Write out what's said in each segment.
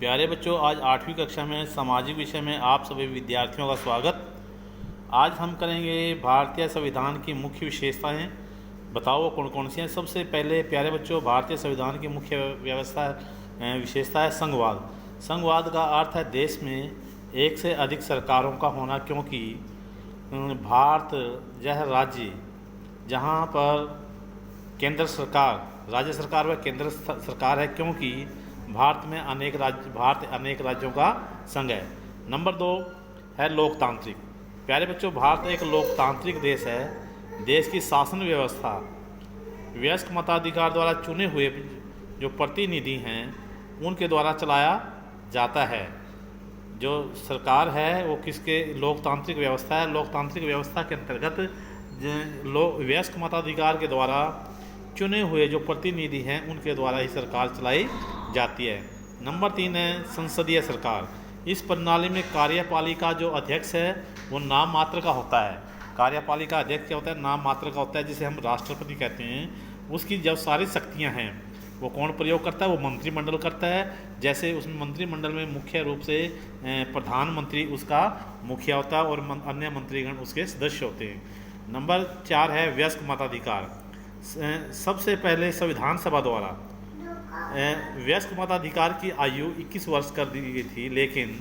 प्यारे बच्चों, आज 8वीं कक्षा में सामाजिक विषय में आप सभी विद्यार्थियों का स्वागत। आज हम करेंगे भारतीय संविधान की मुख्य विशेषताएं। बताओ कौन कौन सी हैं। सबसे पहले प्यारे बच्चों, भारतीय संविधान की मुख्य विशेषता है संघवाद। संघवाद का अर्थ है देश में एक से अधिक सरकारों का होना, क्योंकि भारत यह राज्य जहाँ पर केंद्र सरकार, राज्य सरकार व केंद्र सरकार है, क्योंकि भारत अनेक राज्यों का संघ है। नंबर 2 है लोकतांत्रिक। प्यारे बच्चों, भारत एक लोकतांत्रिक देश है। देश की शासन व्यवस्था वयस्क मताधिकार द्वारा चुने हुए जो प्रतिनिधि हैं उनके द्वारा चलाया जाता है। जो सरकार है वो किसके लोकतांत्रिक व्यवस्था है। लोकतांत्रिक व्यवस्था के अंतर्गत वयस्क मताधिकार के द्वारा चुने हुए जो प्रतिनिधि हैं उनके द्वारा ही सरकार चलाई जाती है। नंबर 3 है संसदीय सरकार। इस प्रणाली में कार्यपालिका जो अध्यक्ष है वो नाम मात्र का होता है। कार्यपालिका अध्यक्ष क्या होता है? नाम मात्र का होता है, जिसे हम राष्ट्रपति कहते हैं। उसकी जब सारी शक्तियां हैं वो कौन प्रयोग करता है? वो मंत्रिमंडल करता है। जैसे उस मंत्रिमंडल में मुख्य रूप से प्रधानमंत्री उसका मुखिया होता है और अन्य मंत्रीगण उसके सदस्य होते हैं। नंबर 4 है वयस्क मताधिकार। सबसे पहले संविधान सभा द्वारा वयस्क मताधिकार की आयु 21 वर्ष कर दी गई थी, लेकिन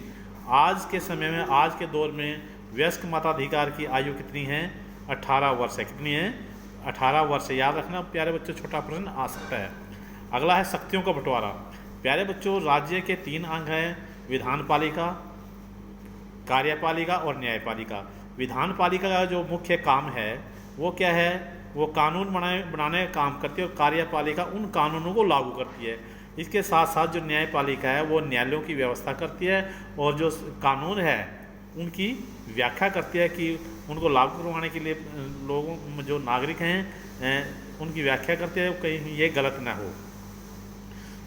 आज के समय में, आज के दौर में वयस्क मताधिकार की आयु कितनी है? 18 वर्ष है। कितनी है? 18 वर्ष। याद रखना प्यारे बच्चों, छोटा प्रश्न आ सकता है। अगला है शक्तियों का बंटवारा। प्यारे बच्चों, राज्य के 3 अंग हैं: विधानपालिका, कार्यपालिका और न्यायपालिका। विधानपालिका का जो मुख्य काम है वो क्या है? वो कानून बनाने का काम करती है और कार्यपालिका उन कानूनों को लागू करती है। इसके साथ साथ जो न्यायपालिका है वो न्यायालयों की व्यवस्था करती है और जो कानून है उनकी व्याख्या करती है कि उनको लागू करवाने के लिए लोगों जो नागरिक हैं उनकी व्याख्या करती है, कहीं ये गलत ना हो।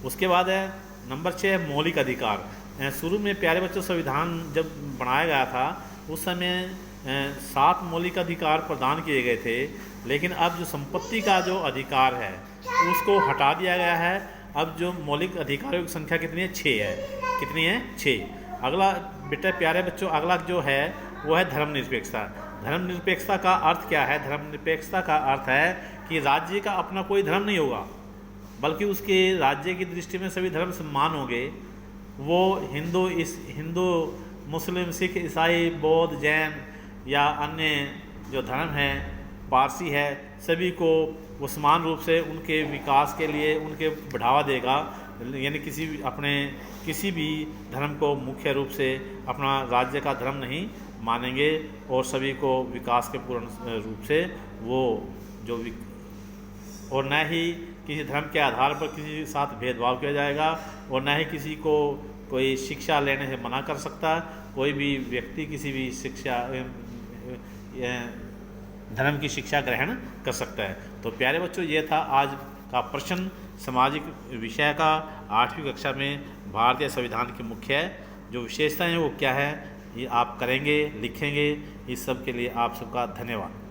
उसके बाद है नंबर 6 है मौलिक अधिकार। शुरू में प्यारे बच्चों संविधान जब बनाया गया था उस समय 7 मौलिक अधिकार प्रदान किए गए थे, लेकिन अब जो संपत्ति का जो अधिकार है उसको हटा दिया गया है। अब जो मौलिक अधिकारों की संख्या कितनी है? 6 है। कितनी है? 6। अगला बेटा प्यारे बच्चों, अगला जो है वो है धर्मनिरपेक्षता। धर्मनिरपेक्षता का अर्थ क्या है? धर्मनिरपेक्षता का अर्थ है कि राज्य का अपना कोई धर्म नहीं होगा, बल्कि उसके राज्य की दृष्टि में सभी धर्म समान होंगे। वो हिंदू, मुस्लिम, सिख, ईसाई, बौद्ध, जैन या अन्य जो धर्म हैं, पारसी है, सभी को वो समान रूप से उनके विकास के लिए उनके बढ़ावा देगा। यानी किसी भी धर्म को मुख्य रूप से अपना राज्य का धर्म नहीं मानेंगे और सभी को विकास के पूर्ण रूप से वो और न ही किसी धर्म के आधार पर किसी के साथ भेदभाव किया जाएगा और न ही किसी को कोई शिक्षा लेने से मना कर सकता। कोई भी व्यक्ति किसी भी धर्म की शिक्षा ग्रहण कर सकता है। तो प्यारे बच्चों, ये था आज का प्रश्न सामाजिक विषय का 8वीं कक्षा में। भारतीय संविधान की मुख्य जो विशेषताएं हैं वो क्या है, ये आप करेंगे, लिखेंगे। इस सब के लिए आप सबका धन्यवाद।